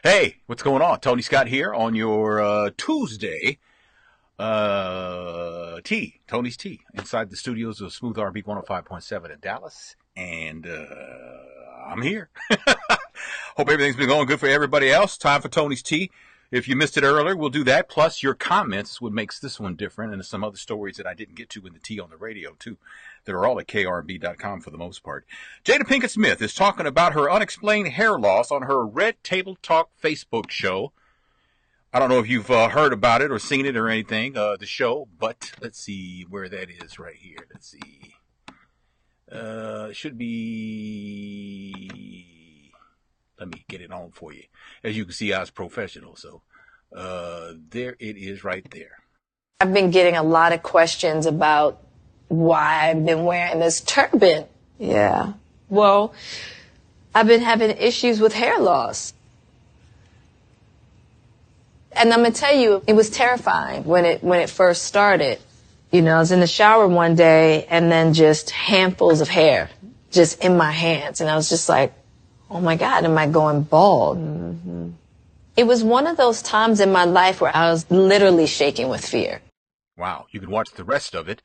Hey, what's going on? Tony Scott here on your Tuesday Tony's Tea, inside the studios of Smooth RB 105.7 in Dallas. And I'm here. Hope everything's been going good for everybody else. Time for Tony's Tea. If you missed it earlier, we'll do that. Plus, your comments, what makes this one different, and some other stories that I didn't get to in the tea on the radio, too. That are all at krb.com for the most part. Jada Pinkett-Smith is talking about her unexplained hair loss on her Red Table Talk Facebook show. I don't know if you've heard about it or seen it or anything, the show, but let's see where that is right here. Let's see. It should be... Let me get it on for you. As you can see, I was professional, so there it is right there. I've been getting a lot of questions about why I've been wearing this turban. Yeah. Well, I've been having issues with hair loss. And I'm going to tell you, it was terrifying when it first started. You know, I was in the shower one day and then just handfuls of hair just in my hands. And I was just like, oh my God, am I going bald? Mm-hmm. It was one of those times in my life where I was literally shaking with fear. Wow. You can watch the rest of it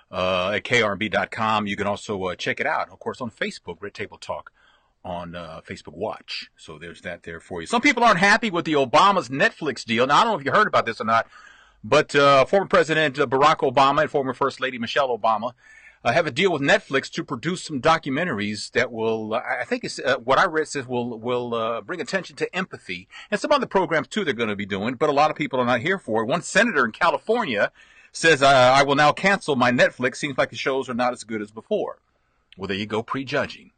at krb.com. You can also check it out, of course, on Facebook, Red Table Talk on Facebook Watch. So there's that there for you. Some people aren't happy with the Obama's Netflix deal. Now, I don't know if you heard about this or not, but former President Barack Obama and former First Lady Michelle Obama have a deal with Netflix to produce some documentaries that will, I think it's what I read says will bring attention to empathy, and some other programs too they're going to be doing, but a lot of people are not here for it. One senator in California says, I will now cancel my Netflix. Seems like the shows are not as good as before. Well, there you go, prejudging.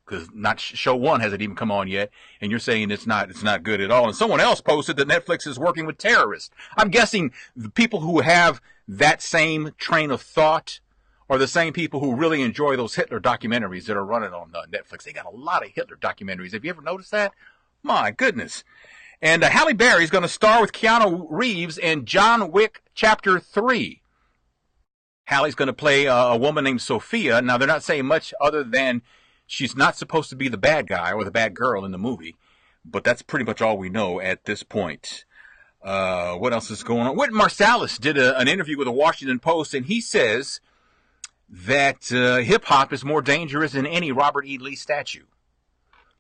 Because not show one hasn't even come on yet, and you're saying it's not good at all. And someone else posted that Netflix is working with terrorists. I'm guessing the people who have that same train of thought are the same people who really enjoy those Hitler documentaries that are running on Netflix. They got a lot of Hitler documentaries. Have you ever noticed that? My goodness. And Halle Berry is going to star with Keanu Reeves in John Wick Chapter 3. Halle's going to play a woman named Sophia. Now, they're not saying much other than she's not supposed to be the bad guy or the bad girl in the movie. But that's pretty much all we know at this point. What else is going on? Wynton Marsalis did an interview with the Washington Post, and he says that hip-hop is more dangerous than any Robert E. Lee statue.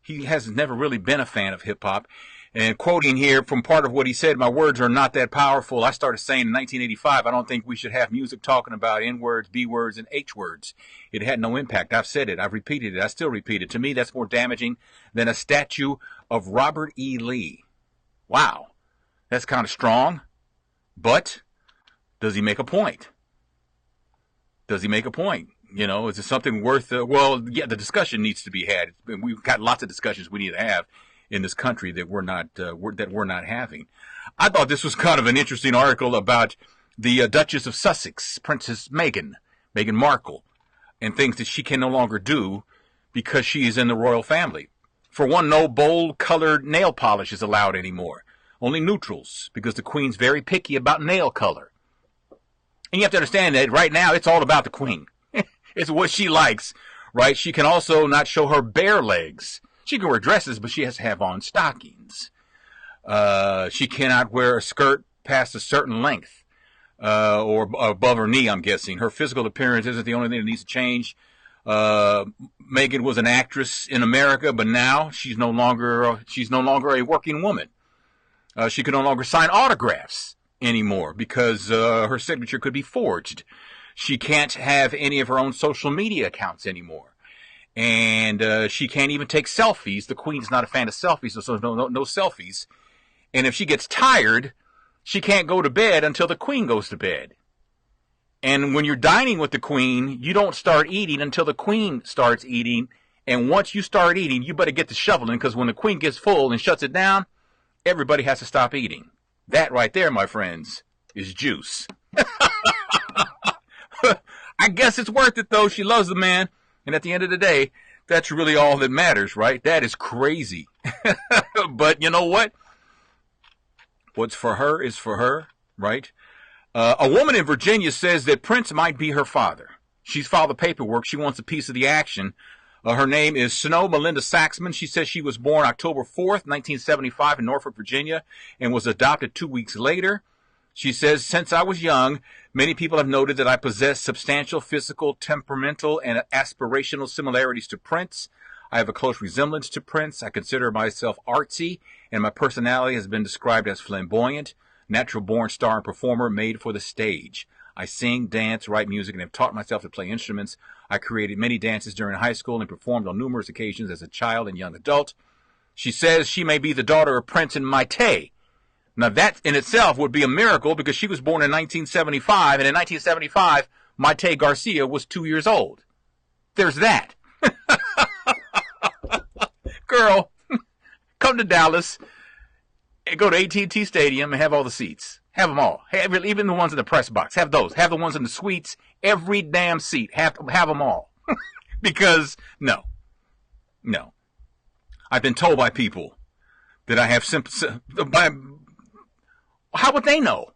He has never really been a fan of hip-hop. And quoting here from part of what he said, my words are not that powerful. I started saying in 1985, I don't think we should have music talking about N-words, B-words, and H-words. It had no impact. I've said it. I've repeated it. I still repeat it. To me, that's more damaging than a statue of Robert E. Lee. Wow. That's kind of strong. But does he make a point? Does he make a point? You know, is it something worth, well, yeah, the discussion needs to be had. We've got lots of discussions we need to have in this country that we're not having. I thought this was kind of an interesting article about the Duchess of Sussex, Princess Meghan Markle, and things that she can no longer do because she is in the royal family. For one, no bold colored nail polish is allowed anymore. Only neutrals, because the Queen's very picky about nail color. And you have to understand that right now it's all about the Queen. It's what she likes, right? She can also not show her bare legs. She can wear dresses, but she has to have on stockings. She cannot wear a skirt past a certain length, or above her knee, I'm guessing. Her physical appearance isn't the only thing that needs to change. Meghan was an actress in America, but now she's no longer a working woman. She can no longer sign autographs anymore because her signature could be forged. She can't have any of her own social media accounts anymore. And she can't even take selfies. The Queen's not a fan of selfies, so no selfies. And if she gets tired, she can't go to bed until the Queen goes to bed. And when you're dining with the Queen, you don't start eating until the Queen starts eating. And once you start eating, you better get to shoveling, because when the Queen gets full and shuts it down, everybody has to stop eating. That right there, my friends, is juice. I guess it's worth it, though. She loves the man. And at the end of the day, that's really all that matters, right? That is crazy. But you know what? What's for her is for her, right? A woman in Virginia says that Prince might be her father. She's filed the paperwork. She wants a piece of the action Her name is Snow Melinda Saxman. She says she was born October 4th, 1975 in Norfolk, Virginia, and was adopted 2 weeks later. She says, since I was young, many people have noted that I possess substantial physical, temperamental, and aspirational similarities to Prince. I have a close resemblance to Prince. I consider myself artsy, and my personality has been described as flamboyant, natural-born star and performer made for the stage. I sing, dance, write music, and have taught myself to play instruments. I created many dances during high school and performed on numerous occasions as a child and young adult. She says she may be the daughter of Prince and Maite. Now, that in itself would be a miracle because she was born in 1975, and in 1975, Maite Garcia was 2 years old. There's that. Girl, come to Dallas and go to AT&T Stadium and have all the seats. Have them all. Even the ones in the press box. Have those. Have the ones in the suites. Every damn seat. Have them all. Because, no. I've been told by people that I have how would they know?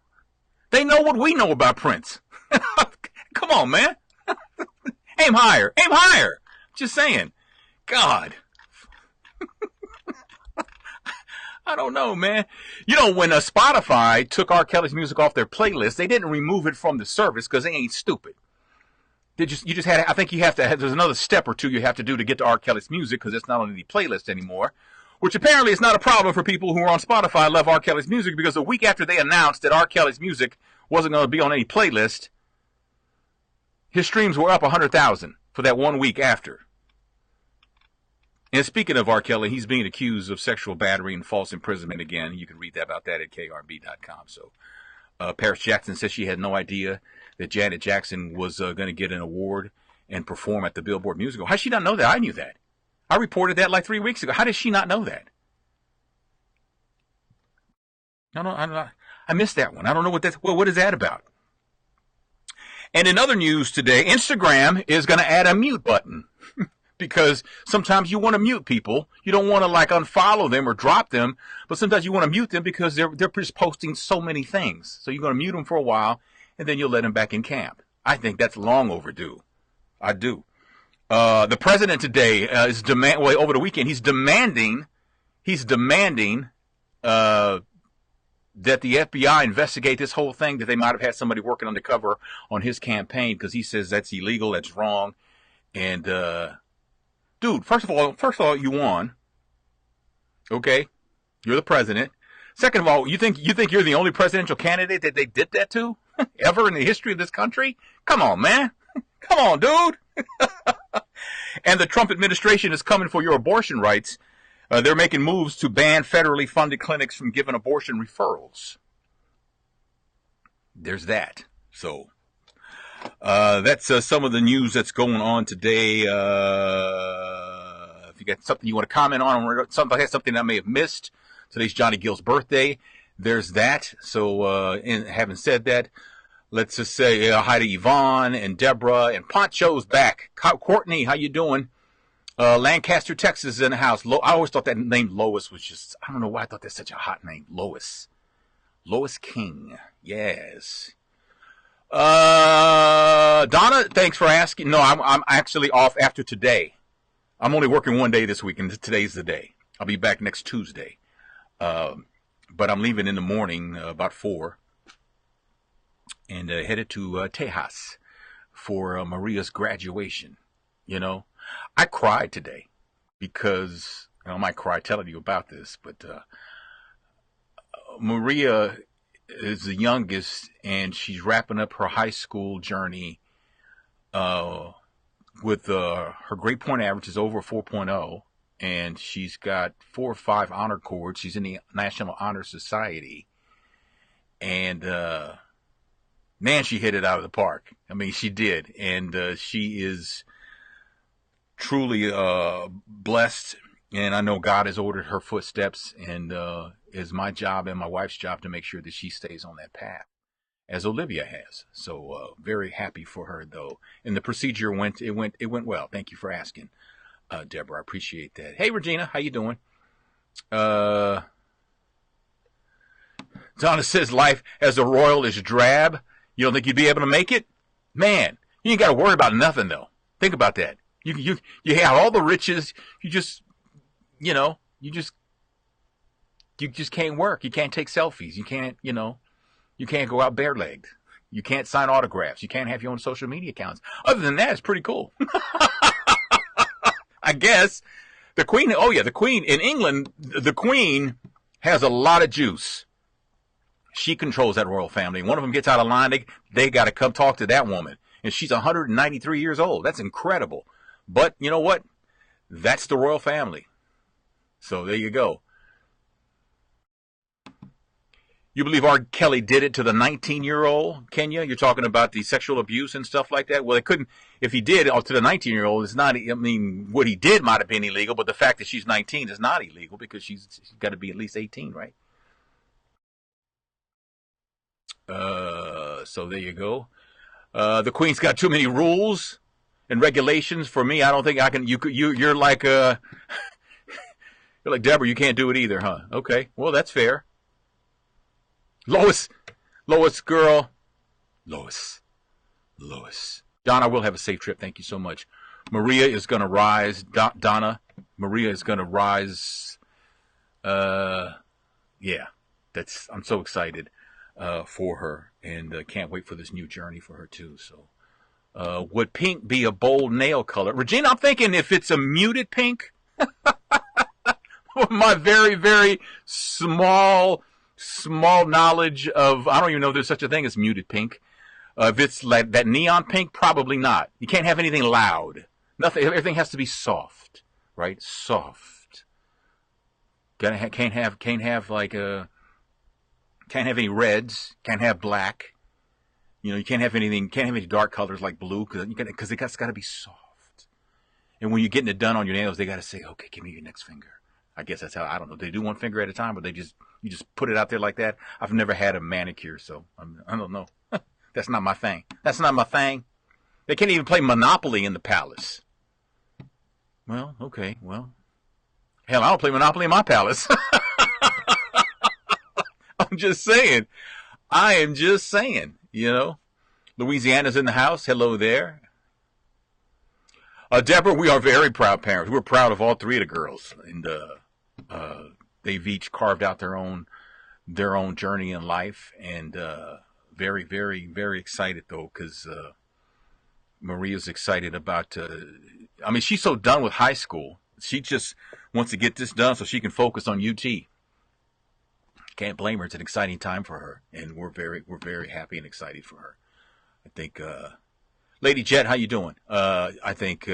They know what we know about Prince. Come on, man. Aim higher. Aim higher. Just saying. God. I don't know, man. You know, when Spotify took R. Kelly's music off their playlist, they didn't remove it from the service because they ain't stupid. You just had, I think you have to, there's another step or two you have to do to get to R. Kelly's music because it's not on the playlist anymore, which apparently is not a problem for people who are on Spotify love R. Kelly's music because a week after they announced that R. Kelly's music wasn't going to be on any playlist, his streams were up 100,000 for that 1 week after. And speaking of R. Kelly, he's being accused of sexual battery and false imprisonment again. You can read about that at krb.com. So, Paris Jackson says she had no idea that Janet Jackson was going to get an award and perform at the Billboard Music Awards. How did she not know that? I knew that. I reported that like 3 weeks ago. How did she not know that? I missed that one. I don't know what is that about? And in other news today, Instagram is going to add a mute button. Because sometimes you want to mute people. You don't want to like unfollow them or drop them, but sometimes you want to mute them because they're just posting so many things. So you're going to mute them for a while, and then you'll let them back in camp. I think that's long overdue. I do. The president today is over the weekend he's demanding that the FBI investigate this whole thing that they might have had somebody working undercover on his campaign because he says that's illegal, that's wrong, and dude, first of all, you won. Okay, you're the president. Second of all, you think you're the only presidential candidate that they did that to ever in the history of this country? Come on, man. Come on, dude. And the Trump administration is coming for your abortion rights. They're making moves to ban federally funded clinics from giving abortion referrals. There's that. So. That's some of the news that's going on today. If you got something you want to comment on, something I may have missed, today's Johnny Gill's birthday. There's that. So, having said that, let's just say hi to Yvonne and Deborah and Poncho's back. Courtney, how you doing? Lancaster, Texas is in the house. I always thought that name Lois was just, I don't know why I thought that's such a hot name. Lois King. Yes. Donna, thanks for asking. No, I'm actually off after today. I'm only working 1 day this week, and today's the day. I'll be back next Tuesday. But I'm leaving in the morning, about 4, and headed to Tejas for Maria's graduation. You know, I cried today because, I might cry telling you about this, but Maria is the youngest, and she's wrapping up her high school journey with her grade point average is over 4.0, and she's got 4 or 5 honor cords. She's in the National Honor Society, and man, she hit it out of the park. I mean, she did, and she is truly blessed, and I know God has ordered her footsteps, and it's my job and my wife's job to make sure that she stays on that path, as Olivia has. So very happy for her, though. And the procedure went well. Thank you for asking, Deborah. I appreciate that. Hey, Regina, how you doing? Donna says life as a royal is drab. You don't think you'd be able to make it? Man, you ain't got to worry about nothing, though. Think about that. You have all the riches. You just, you know, you just can't work. You can't take selfies. You can't, you can't go out bare-legged. You can't sign autographs. You can't have your own social media accounts. Other than that, it's pretty cool. I guess. The Queen, oh yeah, the Queen, in England, the Queen has a lot of juice. She controls that royal family. One of them gets out of line, they got to come talk to that woman. And she's 193 years old. That's incredible. But you know what? That's the royal family. So there you go. You believe R. Kelly did it to the 19-year-old, Kenya? You're talking about the sexual abuse and stuff like that? Well, it couldn't, if he did to the 19-year-old, it's not, I mean, what he did might have been illegal, but the fact that she's 19 is not illegal because she's got to be at least 18, right? So there you go. The Queen's got too many rules and regulations for me. I don't think I can, you're like, you're like, Deborah, you can't do it either, huh? Okay. Well, that's fair. Lois, girl. Lois. Donna, I will have a safe trip. Thank you so much. Maria is going to rise. Donna, Maria is going to rise. Yeah, I'm so excited for her and can't wait for this new journey for her too. So, would pink be a bold nail color? Regina, I'm thinking if it's a muted pink, my very, very small knowledge of, I don't even know if there's such a thing as muted pink. If it's like that neon pink, probably not. You can't have anything loud. Nothing. Everything has to be soft, right? Soft. Can't have any reds. Can't have black. You can't have anything. Can't have any dark colors like blue because it's got to be soft. And when you're getting it done on your nails, they got to say, "Okay, give me your next finger." I guess that's how, I don't know. They do one finger at a time, or you just put it out there like that. I've never had a manicure, so I don't know. That's not my thing. They can't even play Monopoly in the palace. Well, okay, well. Hell, I don't play Monopoly in my palace. I'm just saying. I am just saying, Louisiana's in the house. Hello there. Deborah, we are very proud parents. We're proud of all three of the girls. And they've each carved out their own journey in life, and very, very, very excited though, because Maria's excited about. She's so done with high school. She just wants to get this done so she can focus on UT. Can't blame her. It's an exciting time for her, and we're very happy and excited for her. I think, Lady Jet, how you doing? I think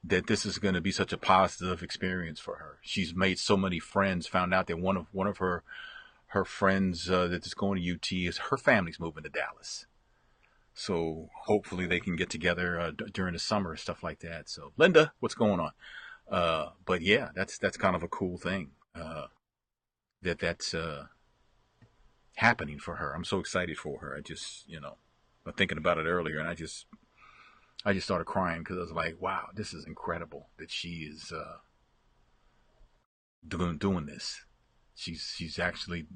that this is going to be such a positive experience for her. She's made so many friends. Found out that one of her friends that's going to UT is her family's moving to Dallas. So hopefully they can get together during the summer and stuff like that. So Linda, what's going on? But yeah, that's kind of a cool thing that's happening for her. I'm so excited for her. I just I'm thinking about it earlier, and I just started crying because I was like, wow, this is incredible that she is doing this. She's actually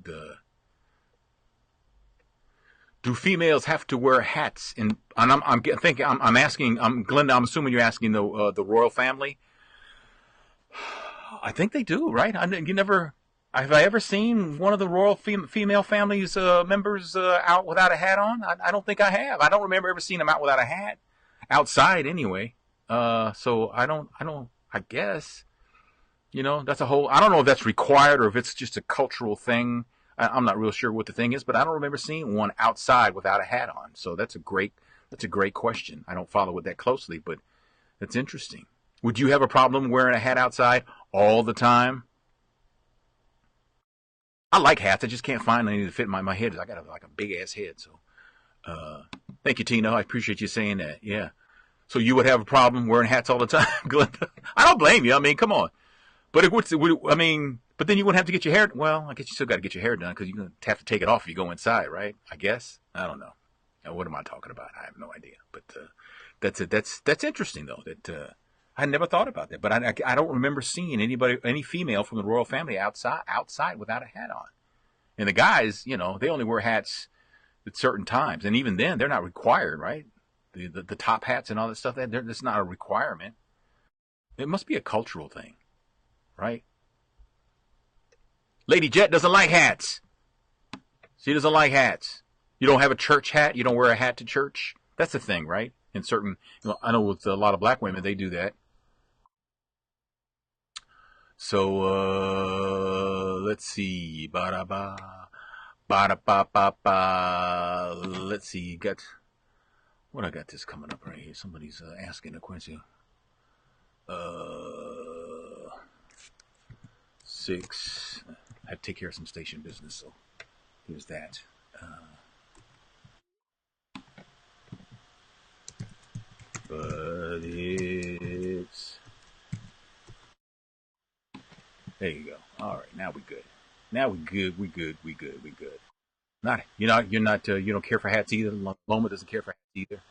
do females have to wear hats? And I'm asking, Glenda, I'm assuming you're asking the royal family. I think they do, right? Have I ever seen one of the royal female family's members out without a hat on? I don't think I have. I don't remember ever seeing them out without a hat. Outside anyway. So I guess, that's a whole, I don't know if that's required or if it's just a cultural thing. I'm not real sure what the thing is, but I don't remember seeing one outside without a hat on. So that's a great question. I don't follow it that closely, but that's interesting. Would you have a problem wearing a hat outside all the time? I like hats. I just can't find any that fit my head. I got a big ass head. So, thank you, Tina. I appreciate you saying that. Yeah. So you would have a problem wearing hats all the time, Glenda? I don't blame you. I mean, come on. But but then you wouldn't have to get your hair. Well, I guess you still got to get your hair done because you're going to have to take it off if you go inside, right? I guess. I don't know. Now, what am I talking about? I have no idea. But that's it. That's interesting though. That I never thought about that. But I don't remember seeing any female from the royal family outside without a hat on. And the guys, they only wear hats at certain times, and even then, they're not required, right? the top hats and all that stuff. That's not a requirement. It must be a cultural thing, right? Lady Jet doesn't like hats. She doesn't like hats. You don't have a church hat. You don't wear a hat to church. That's the thing, right? In certain, I know with a lot of black women, they do that. So, let's see. Ba-da-ba. Ba-da-ba-ba-ba. Let's see. What I got this coming up right here. Somebody's asking a question. 6. I had to take care of some station business, so here's that. But it's... There you go. All right, now we good. Now we good. We good. Not you don't care for hats either. Loma doesn't care for hats either.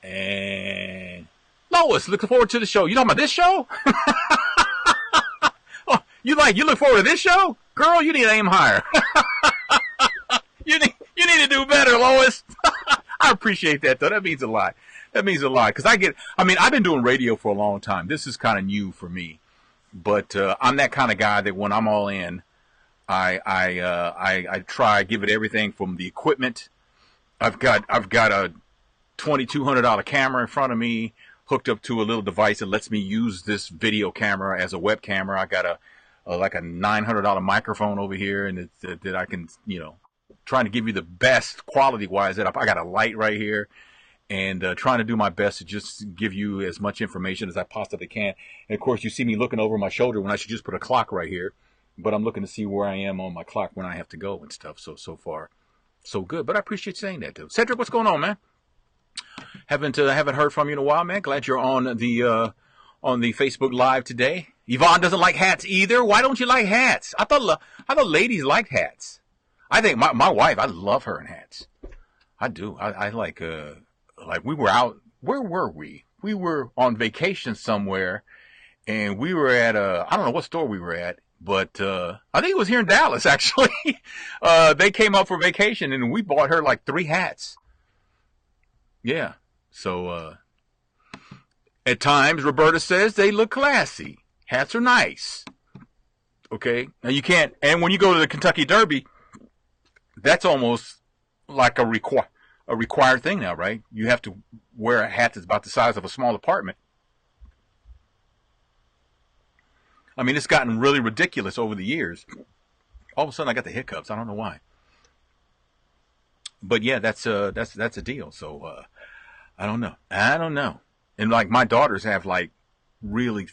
And Lois, looking forward to the show. You talking about this show? Oh, you look forward to this show, girl? You need to aim higher. You need to do better, Lois. I appreciate that though. That means a lot. Because I've been doing radio for a long time. This is kind of new for me, but I'm that kind of guy that when I'm all in, I try give it everything from the equipment. I've got a $2,200 camera in front of me, hooked up to a little device that lets me use this video camera as a web camera. I got a $900 microphone over here, and that I can, trying to give you the best quality wise. I got a light right here. And trying to do my best to just give you as much information as I possibly can. And, of course, you see me looking over my shoulder when I should just put a clock right here. But I'm looking to see where I am on my clock when I have to go and stuff. So far, so good. But I appreciate saying that, too. Cedric, what's going on, man? Haven't heard from you in a while, man. Glad you're on the Facebook Live today. Yvonne doesn't like hats either. Why don't you like hats? I thought ladies liked hats. I think my wife, I love her in hats. I do. I like... Like we were out, where were we? We were on vacation somewhere, and we were at I don't know what store we were at, but I think it was here in Dallas, actually. They came up for vacation, and we bought her like 3 hats. Yeah. So at times, Roberta says they look classy. Hats are nice. Okay? Now you can't, and when you go to the Kentucky Derby, that's almost like a required thing now, right? You have to wear a hat that's about the size of a small apartment. I mean, it's gotten really ridiculous over the years. All of a sudden, I got the hiccups. I don't know why. But yeah, that's a deal. So I don't know. And like my daughters have like really,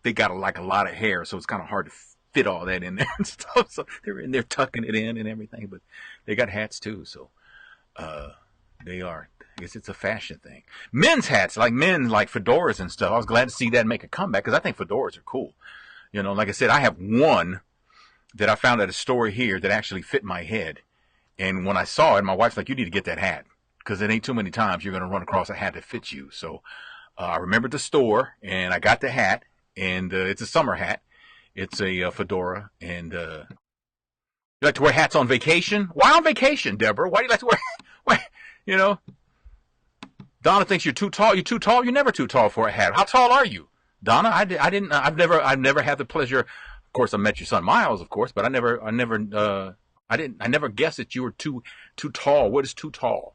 they got like a lot of hair, so it's kind of hard to fit all that in there and stuff. So they're in there tucking it in and everything. But they got hats too, so. They are. I guess it's a fashion thing. Men's hats, like fedoras and stuff. I was glad to see that make a comeback because I think fedoras are cool. Like I said, I have one that I found at a store here that actually fit my head. And when I saw it, my wife's like, you need to get that hat because it ain't too many times you're going to run across a hat that fits you. So I remembered the store and I got the hat, and it's a summer hat. It's a fedora, and you like to wear hats on vacation? Why on vacation, Deborah? Why do you like to wear? Why, Donna thinks you're too tall. You're too tall. You're never too tall for a hat. How tall are you, Donna? I've never had the pleasure. Of course, I met your son Miles, of course, but I never guessed that you were too tall. What is too tall?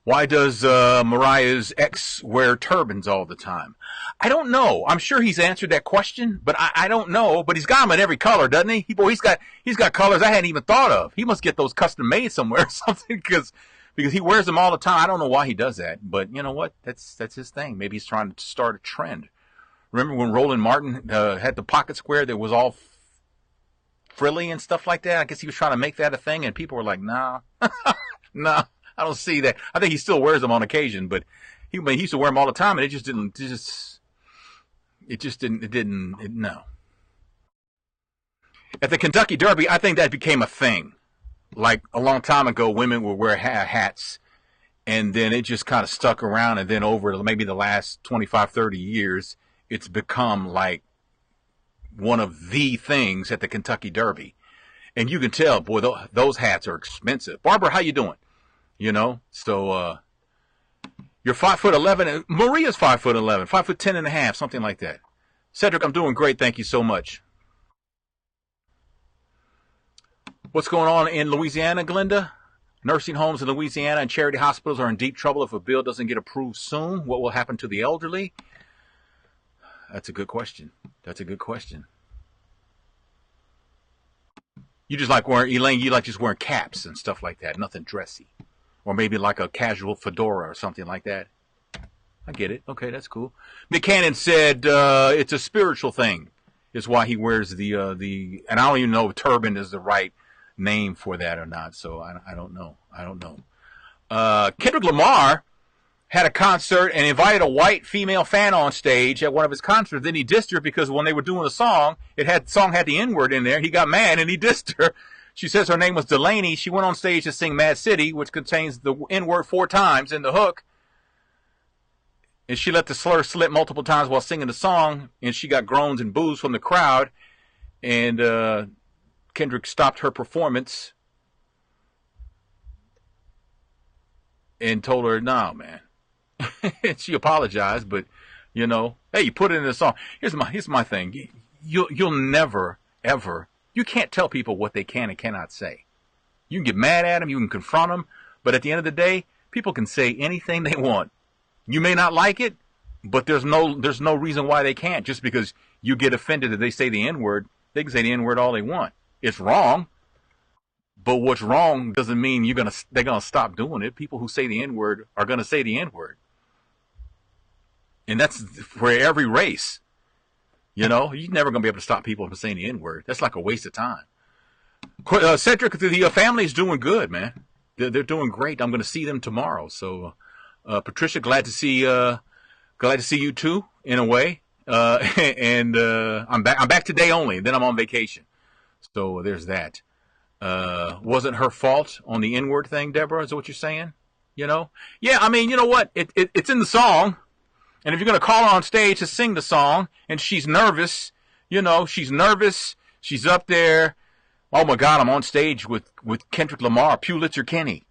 Why does Mariah's ex wear turbans all the time? I don't know. I'm sure he's answered that question, but I don't know. But he's got them in every color, doesn't he? He's got colors I hadn't even thought of. He must get those custom made somewhere or something because he wears them all the time. I don't know why he does that, but you know what? That's his thing. Maybe he's trying to start a trend. Remember when Roland Martin had the pocket square that was all frilly and stuff like that? I guess he was trying to make that a thing, and people were like, "Nah, nah." I don't see that. I think he still wears them on occasion, but he used to wear them all the time, and it didn't. No. At the Kentucky Derby, I think that became a thing. Like a long time ago, women would wear hats, and then it just kind of stuck around, and then over maybe the last 25, 30 years, it's become like one of the things at the Kentucky Derby. And you can tell, boy, those hats are expensive. Barbara, how you doing? You know, so you're 5'11", and Maria's 5'11", 5'10" and a half, something like that. Cedric, I'm doing great. Thank you so much. What's going on in Louisiana, Glenda? Nursing homes in Louisiana and charity hospitals are in deep trouble if a bill doesn't get approved soon. What will happen to the elderly? That's a good question. That's a good question. You just like wearing, Elaine, you like just wearing caps and stuff like that. Nothing dressy. Or maybe like a casual fedora or something like that. I get it. Okay, that's cool. McCannon said it's a spiritual thing is why he wears the, and I don't even know if turban is the right name for that or not. So I don't know. I don't know. Kendrick Lamar had a concert and invited a white female fan on stage at one of his concerts. Then he dissed her because when they were doing the song, the song had the N-word in there. He got mad and he dissed her. She says her name was Delaney. She went on stage to sing Mad City, which contains the N-word 4 times in the hook. And she let the slur slip multiple times while singing the song. And she got groans and boos from the crowd. And Kendrick stopped her performance and told her, "No, man." And she apologized, but you know, hey, you put it in the song. Here's my thing. You'll never ever. You can't tell people what they can and cannot say. You can get mad at them, you can confront them, but at the end of the day, people can say anything they want. You may not like it, but there's no reason why they can't. Just because you get offended if they say the N-word, they can say the N-word all they want. It's wrong, but what's wrong doesn't mean they're gonna stop doing it. People who say the N-word are gonna say the N-word. And that's for every race. You know, you're never going to be able to stop people from saying the N-word. That's like a waste of time. Cedric, the family's doing good, man. They're doing great. I'm going to see them tomorrow. So, Patricia, glad to see you too, in a way. And I'm back today only. Then I'm on vacation. So there's that. Wasn't her fault on the N-word thing, Deborah? Is that what you're saying? You know? Yeah, I mean, you know what? It's in the song. And if you're going to call her on stage to sing the song, and she's nervous, you know, she's nervous, she's up there, oh my God, I'm on stage with Kendrick Lamar, Pulitzer Kenny,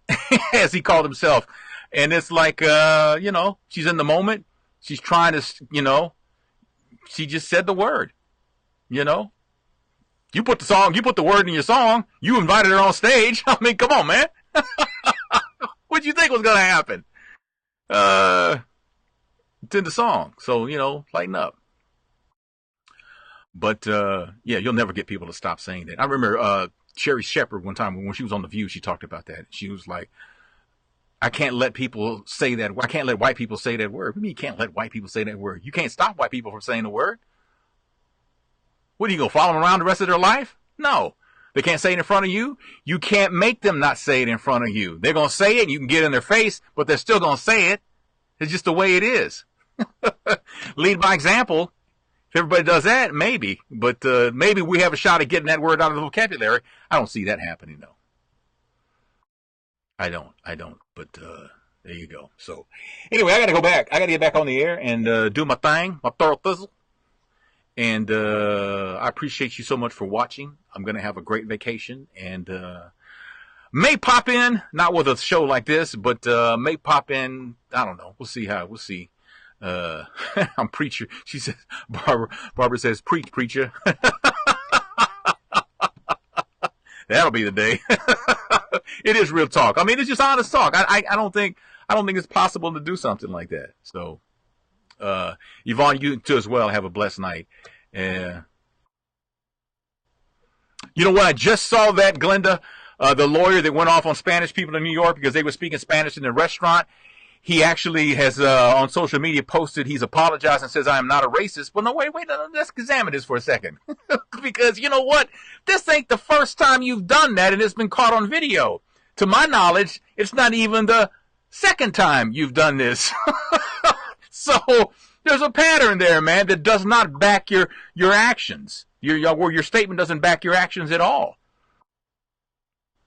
as he called himself. And it's like, you know, she's in the moment, she's trying to, you know, she just said the word, you know. You put the word in your song, you invited her on stage, I mean, come on, man. What'd you think was going to happen? It's in the song, so you know, lighten up. But yeah, you'll never get people to stop saying that. I remember Sherry Shepherd one time when she was on The View, she talked about that. She was like, "I can't let people say that. I can't let white people say that word." What do you mean you can't let white people say that word? You can't stop white people from saying the word. What are you gonna follow them around the rest of their life? No, they can't say it in front of you. You can't make them not say it in front of you. They're gonna say it. You can get in their face, but they're still gonna say it. It's just the way it is. Lead by example. If everybody does that, maybe. But maybe we have a shot at getting that word out of the vocabulary. I don't see that happening, though. I don't. But there you go. So, anyway, I got to go back. I got to get back on the air and do my thing, my thorough thizzle. And I appreciate you so much for watching. I'm going to have a great vacation. And may pop in, not with a show like this, but may pop in. I don't know. We'll see. I'm preacher. She says, Barbara says, preach, preacher. That'll be the day. It is real talk. I mean, it's just honest talk. I don't think it's possible to do something like that. So, Yvonne, you too as well. Have a blessed night. You know what? I just saw that, Glenda, the lawyer that went off on Spanish people in New York because they were speaking Spanish in the restaurant. He actually has, on social media posted, he's apologized and says, "I am not a racist." But no, wait, let's examine this for a second. Because you know what? This ain't the first time you've done that and it's been caught on video. To my knowledge, it's not even the second time you've done this. So, there's a pattern there, man, that does not back your actions. Your statement doesn't back your actions at all.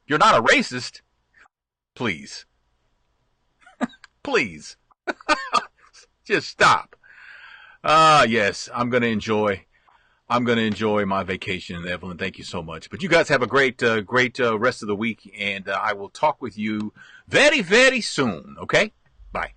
You're not a racist. Please. Please. Just stop. Yes, I'm going to enjoy I'm going to enjoy my vacation, Evelyn. Thank you so much. But you guys have a great rest of the week, and I will talk with you very, very soon. Okay? Bye.